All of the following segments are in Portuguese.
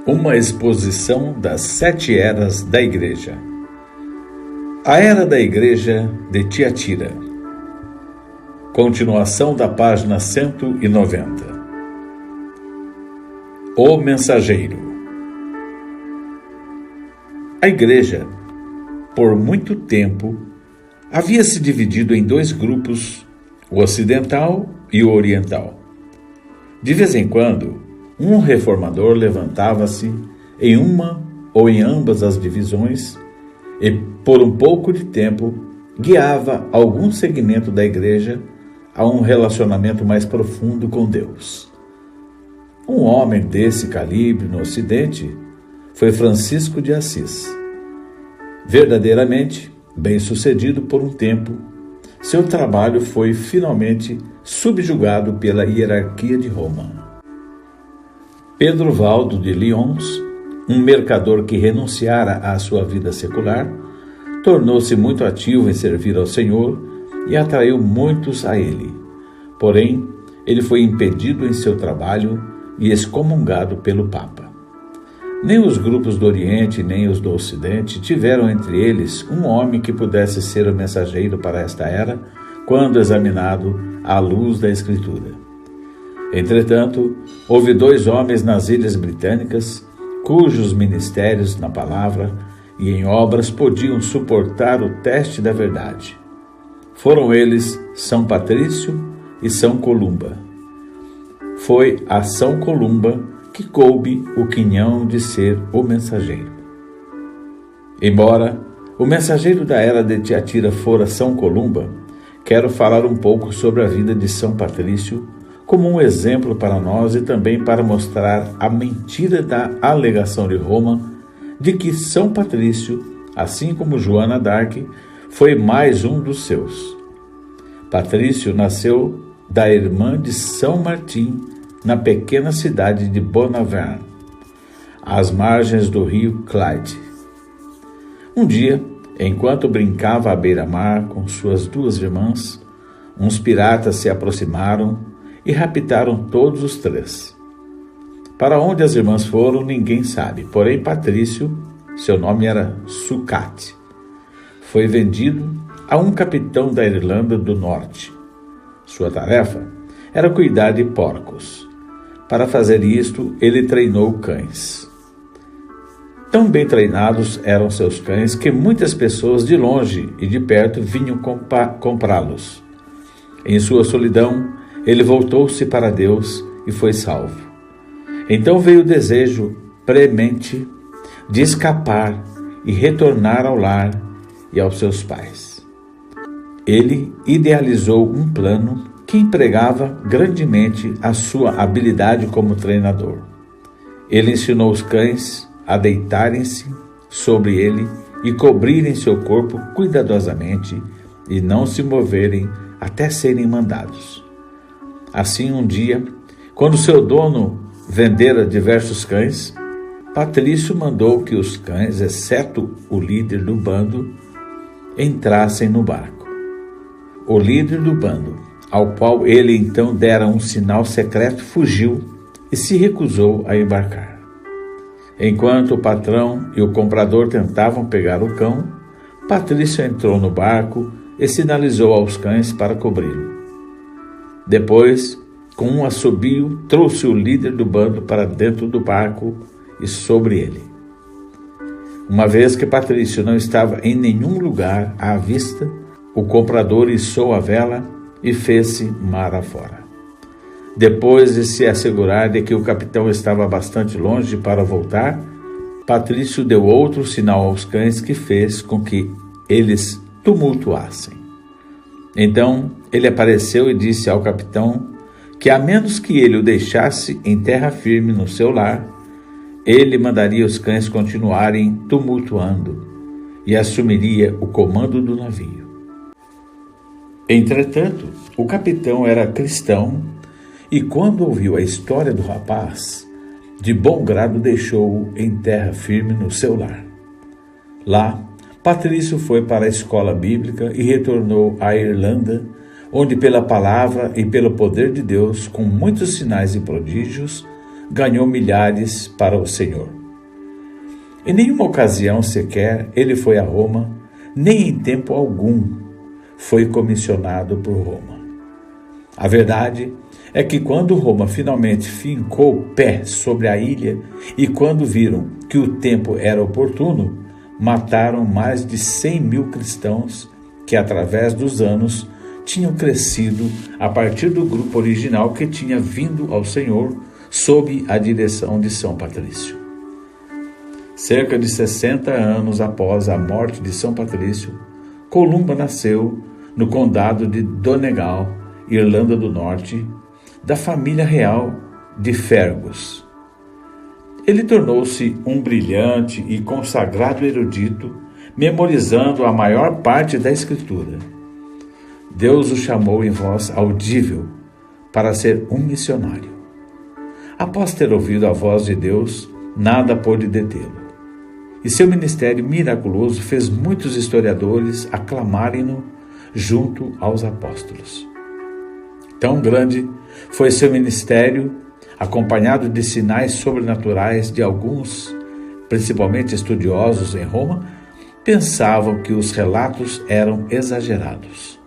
Uma exposição das 7 eras da Igreja. A Era da Igreja de Tiatira. Continuação da página 190. O Mensageiro. A Igreja, por muito tempo, havia se dividido em 2 grupos, o ocidental e o oriental. De vez em quando, um reformador levantava-se em uma ou em ambas as divisões e, por um pouco de tempo, guiava algum segmento da Igreja a um relacionamento mais profundo com Deus. Um homem desse calibre no Ocidente foi Francisco de Assis. Verdadeiramente bem-sucedido por um tempo, seu trabalho foi finalmente subjugado pela hierarquia de Roma. Pedro Valdo de Lyons, um mercador que renunciara à sua vida secular, tornou-se muito ativo em servir ao Senhor e atraiu muitos a ele. Porém, ele foi impedido em seu trabalho e excomungado pelo Papa. Nem os grupos do Oriente nem os do Ocidente tiveram entre eles um homem que pudesse ser o mensageiro para esta era, quando examinado à luz da Escritura. Entretanto, houve 2 homens nas Ilhas Britânicas, cujos ministérios na palavra e em obras podiam suportar o teste da verdade. Foram eles São Patrício e São Columba. Foi a São Columba que coube o quinhão de ser o mensageiro. Embora o mensageiro da era de Tiatira fora São Columba, quero falar um pouco sobre a vida de São Patrício como um exemplo para nós e também para mostrar a mentira da alegação de Roma de que São Patrício, assim como Joana d'Arc, foi mais um dos seus. Patrício nasceu da irmã de São Martim, na pequena cidade de Bonaverne, às margens do rio Clyde. Um dia, enquanto brincava à beira-mar com suas 2 irmãs, uns piratas se aproximaram e raptaram todos os 3. Para onde as irmãs foram, ninguém sabe, porém Patrício, seu nome era Sucate, foi vendido a um capitão da Irlanda do Norte. Sua tarefa era cuidar de porcos. Para fazer isto, ele treinou cães. Tão bem treinados eram seus cães que muitas pessoas de longe e de perto vinham comprá-los. Em sua solidão, ele voltou-se para Deus e foi salvo. Então veio o desejo premente de escapar e retornar ao lar e aos seus pais. Ele idealizou um plano que empregava grandemente a sua habilidade como treinador. Ele ensinou os cães a deitarem-se sobre ele e cobrirem seu corpo cuidadosamente e não se moverem até serem mandados. Assim, um dia, quando seu dono vendera diversos cães, Patrício mandou que os cães, exceto o líder do bando, entrassem no barco. O líder do bando, ao qual ele então dera um sinal secreto, fugiu e se recusou a embarcar. Enquanto o patrão e o comprador tentavam pegar o cão, Patrício entrou no barco e sinalizou aos cães para cobri-lo. Depois, com um assobio, trouxe o líder do bando para dentro do barco e sobre ele. Uma vez que Patrício não estava em nenhum lugar à vista, o comprador içou a vela e fez-se mar afora. Depois de se assegurar de que o capitão estava bastante longe para voltar, Patrício deu outro sinal aos cães que fez com que eles tumultuassem. Então ele apareceu e disse ao capitão que, a menos que ele o deixasse em terra firme no seu lar, ele mandaria os cães continuarem tumultuando e assumiria o comando do navio. Entretanto, o capitão era cristão e, quando ouviu a história do rapaz, de bom grado deixou-o em terra firme no seu lar. Lá, Patrício foi para a escola bíblica e retornou à Irlanda, onde pela palavra e pelo poder de Deus, com muitos sinais e prodígios, ganhou milhares para o Senhor. Em nenhuma ocasião sequer ele foi a Roma, nem em tempo algum foi comissionado por Roma. A verdade é que quando Roma finalmente fincou o pé sobre a ilha e quando viram que o tempo era oportuno, mataram mais de 100.000 cristãos que, através dos anos, tinham crescido a partir do grupo original que tinha vindo ao Senhor sob a direção de São Patrício. Cerca de 60 anos após a morte de São Patrício, Columba nasceu no condado de Donegal, Irlanda do Norte, da família real de Fergus. Ele tornou-se um brilhante e consagrado erudito, memorizando a maior parte da Escritura. Deus o chamou em voz audível para ser um missionário. Após ter ouvido a voz de Deus, nada pôde detê-lo. E seu ministério miraculoso fez muitos historiadores aclamarem-no junto aos apóstolos. Tão grande foi seu ministério, acompanhado de sinais sobrenaturais de alguns, principalmente estudiosos em Roma, pensavam que os relatos eram exagerados.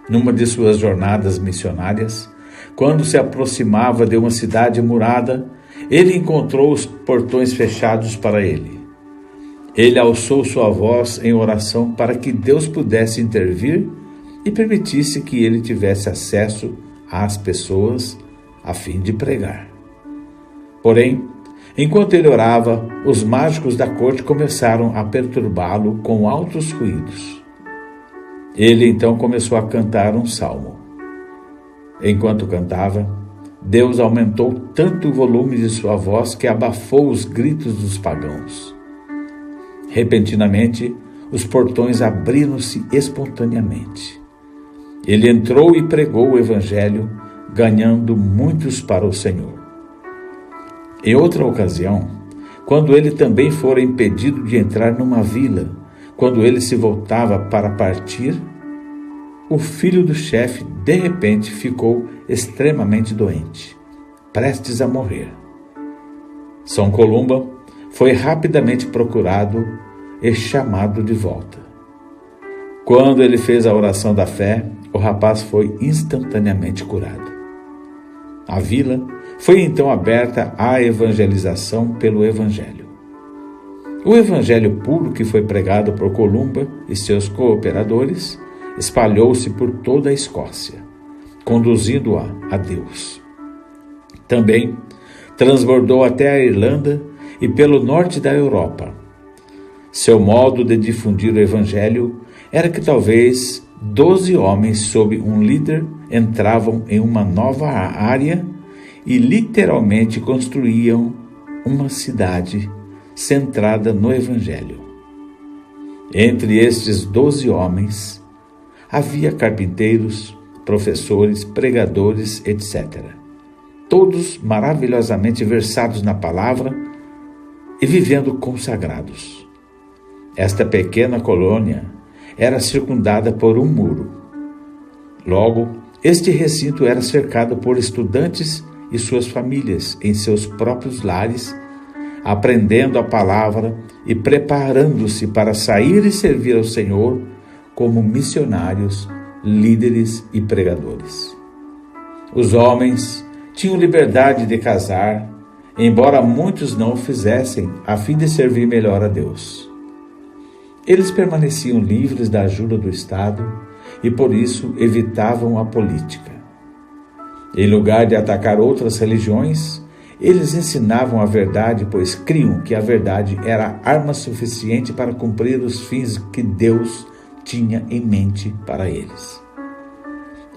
Numa de suas jornadas missionárias, quando se aproximava de uma cidade murada, ele encontrou os portões fechados para ele. Ele alçou sua voz em oração para que Deus pudesse intervir e permitisse que ele tivesse acesso às pessoas a fim de pregar. Porém, enquanto ele orava, os mágicos da corte começaram a perturbá-lo com altos ruídos. Ele então começou a cantar um salmo. Enquanto cantava, Deus aumentou tanto o volume de sua voz que abafou os gritos dos pagãos. Repentinamente, os portões abriram-se espontaneamente. Ele entrou e pregou o Evangelho, ganhando muitos para o Senhor. Em outra ocasião, quando ele também fora impedido de entrar numa vila, quando ele se voltava para partir, o filho do chefe, de repente, ficou extremamente doente, prestes a morrer. São Columba foi rapidamente procurado e chamado de volta. Quando ele fez a oração da fé, o rapaz foi instantaneamente curado. A vila foi então aberta à evangelização pelo Evangelho. O Evangelho puro que foi pregado por Columba e seus cooperadores espalhou-se por toda a Escócia, conduzindo-a a Deus. Também transbordou até a Irlanda e pelo norte da Europa. Seu modo de difundir o Evangelho era que talvez 12 homens sob um líder entravam em uma nova área e literalmente construíam uma cidade centrada no Evangelho. Entre estes 12 homens, havia carpinteiros, professores, pregadores, etc. Todos maravilhosamente versados na palavra e vivendo consagrados. Esta pequena colônia era circundada por um muro. Logo, este recinto era cercado por estudantes e suas famílias em seus próprios lares, aprendendo a palavra e preparando-se para sair e servir ao Senhor como missionários, líderes e pregadores. Os homens tinham liberdade de casar, embora muitos não o fizessem, a fim de servir melhor a Deus. Eles permaneciam livres da ajuda do Estado e, por isso, evitavam a política. Em lugar de atacar outras religiões, eles ensinavam a verdade, pois criam que a verdade era arma suficiente para cumprir os fins que Deus tinha em mente para eles.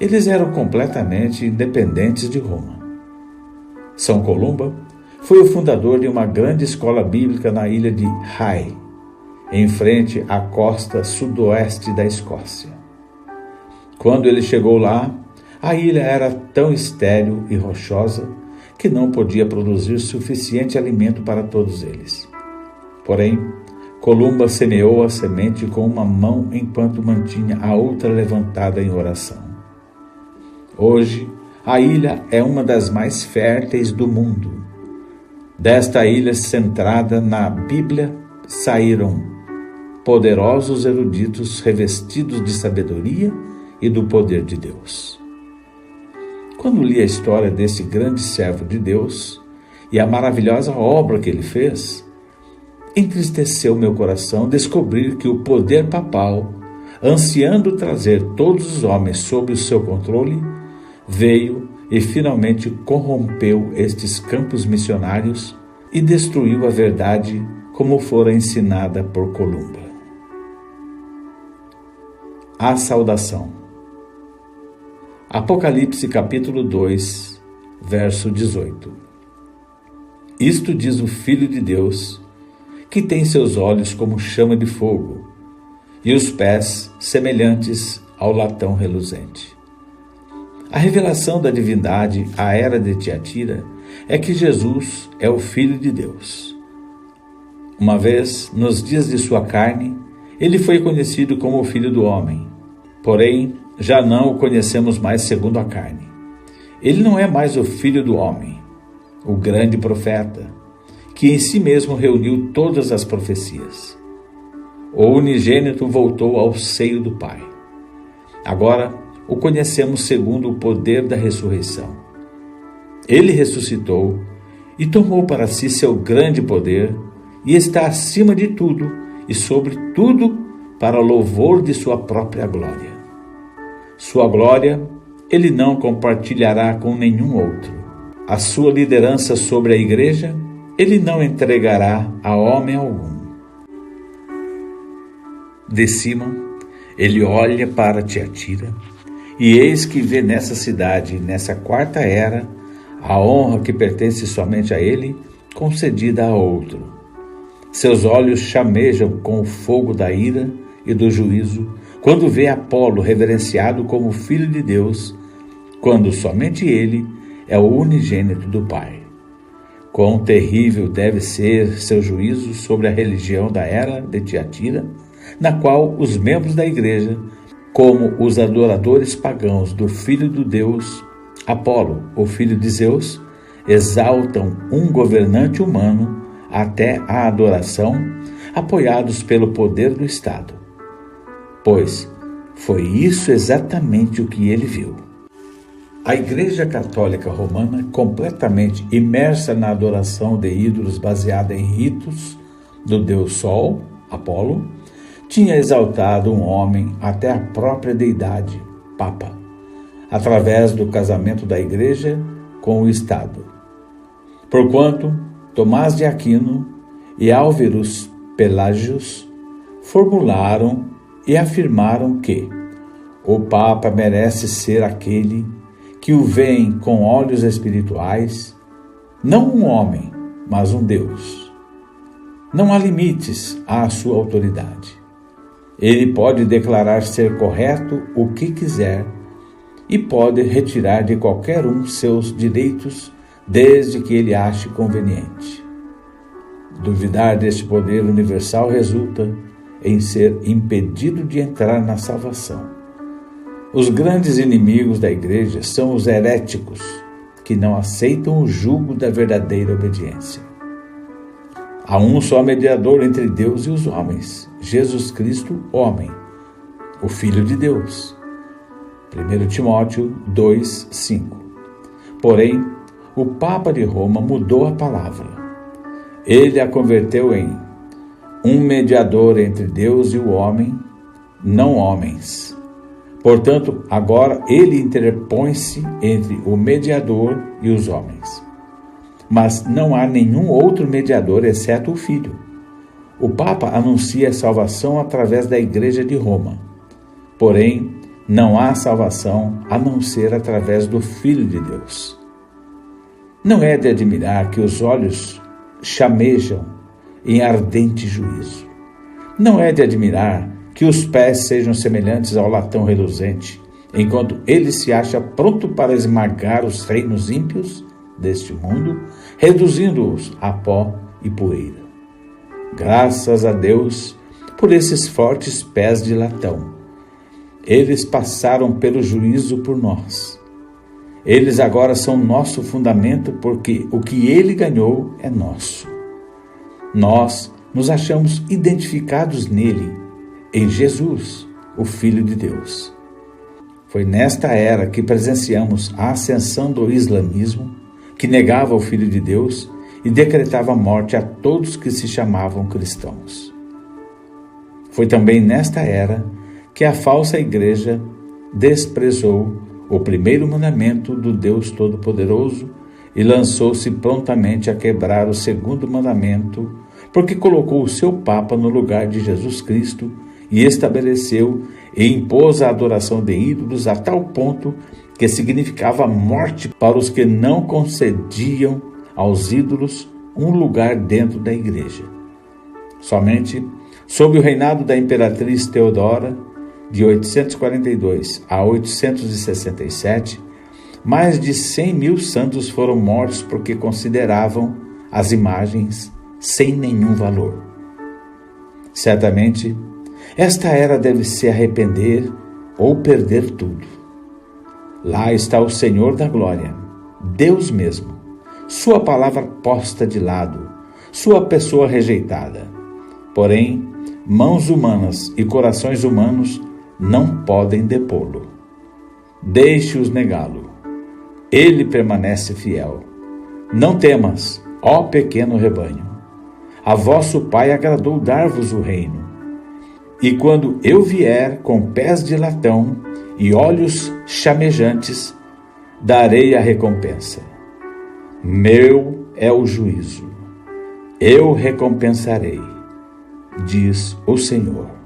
Eles eram completamente independentes de Roma. São Columba foi o fundador de uma grande escola bíblica na ilha de Rye, em frente à costa sudoeste da Escócia. Quando ele chegou lá, a ilha era tão estéril e rochosa que não podia produzir suficiente alimento para todos eles. Porém, Columba semeou a semente com uma mão enquanto mantinha a outra levantada em oração. Hoje, A ilha é uma das mais férteis do mundo. Desta ilha centrada na Bíblia saíram poderosos eruditos revestidos de sabedoria e do poder de Deus. Quando li a história desse grande servo de Deus e a maravilhosa obra que ele fez, entristeceu meu coração descobrir que o poder papal, ansiando trazer todos os homens sob o seu controle, veio e finalmente corrompeu estes campos missionários e destruiu a verdade como fora ensinada por Columba. A saudação. Apocalipse capítulo 2, verso 18. Isto diz o Filho de Deus, que tem seus olhos como chama de fogo, e os pés semelhantes ao latão reluzente. A revelação da divindade à era de Tiatira é que Jesus é o Filho de Deus. Uma vez, nos dias de sua carne, ele foi conhecido como o Filho do Homem. Porém, já não o conhecemos mais segundo a carne. Ele não é mais o Filho do Homem, o grande profeta, que em si mesmo reuniu todas as profecias. O unigênito voltou ao seio do Pai. Agora, o conhecemos segundo o poder da ressurreição. Ele ressuscitou e tomou para si seu grande poder e está acima de tudo e sobre tudo para louvor de sua própria glória. Sua glória ele não compartilhará com nenhum outro. A sua liderança sobre a igreja ele não entregará a homem algum. De cima, ele olha para Tiatira e eis que vê nessa cidade, nessa quarta era, a honra que pertence somente a ele, concedida a outro. Seus olhos chamejam com o fogo da ira e do juízo, quando vê Apolo reverenciado como Filho de Deus, quando somente ele é o unigênito do Pai. Quão terrível deve ser seu juízo sobre a religião da era de Tiatira, na qual os membros da igreja, como os adoradores pagãos do Filho do Deus, Apolo, o filho de Zeus, exaltam um governante humano até a adoração, apoiados pelo poder do Estado. Pois foi isso exatamente o que ele viu. A Igreja Católica Romana, completamente imersa na adoração de ídolos baseada em ritos do deus Sol, Apolo, tinha exaltado um homem até a própria deidade, Papa, através do casamento da Igreja com o Estado. Porquanto Tomás de Aquino e Álvares Pelágios formularam e afirmaram que o Papa merece ser aquele que o veem com olhos espirituais, não um homem, mas um Deus. Não há limites à sua autoridade. Ele pode declarar ser correto o que quiser e pode retirar de qualquer um seus direitos desde que ele ache conveniente. Duvidar deste poder universal resulta em ser impedido de entrar na salvação. Os grandes inimigos da igreja são os heréticos, que não aceitam o jugo da verdadeira obediência. Há um só mediador entre Deus e os homens, Jesus Cristo, homem, o Filho de Deus. 1 Timóteo 2:5. Porém, o Papa de Roma mudou a palavra. Ele a converteu em um mediador entre Deus e o homem, não homens. Portanto, agora ele interpõe-se entre o mediador e os homens. Mas não há nenhum outro mediador exceto o Filho. O Papa anuncia a salvação através da Igreja de Roma. Porém, não há salvação a não ser através do Filho de Deus. Não é de admirar que os olhos chamejam em ardente juízo. Não é de admirar que os pés sejam semelhantes ao latão reluzente, enquanto ele se acha pronto para esmagar os reinos ímpios deste mundo, reduzindo-os a pó e poeira. Graças a Deus por esses fortes pés de latão. Eles passaram pelo juízo por nós. Eles agora são nosso fundamento porque o que ele ganhou é nosso. Nós nos achamos identificados nele, em Jesus, o Filho de Deus. Foi nesta era que presenciamos a ascensão do islamismo, que negava o Filho de Deus e decretava morte a todos que se chamavam cristãos. Foi também nesta era que a falsa igreja desprezou o primeiro mandamento do Deus Todo-Poderoso e lançou-se prontamente a quebrar o segundo mandamento, porque colocou o seu Papa no lugar de Jesus Cristo e estabeleceu e impôs a adoração de ídolos a tal ponto que significava morte para os que não concediam aos ídolos um lugar dentro da igreja. Somente sob o reinado da imperatriz Teodora, de 842 a 867, mais de 100.000 santos foram mortos porque consideravam as imagens sem nenhum valor. Certamente, esta era deve se arrepender ou perder tudo. Lá está o Senhor da glória, Deus mesmo, sua palavra posta de lado, sua pessoa rejeitada. Porém, mãos humanas e corações humanos não podem depô-lo. Deixe-os negá-lo. Ele permanece fiel. Não temas, ó pequeno rebanho. A vosso Pai agradou dar-vos o reino. E quando eu vier com pés de latão e olhos chamejantes, darei a recompensa. Meu é o juízo. Eu recompensarei, diz o Senhor.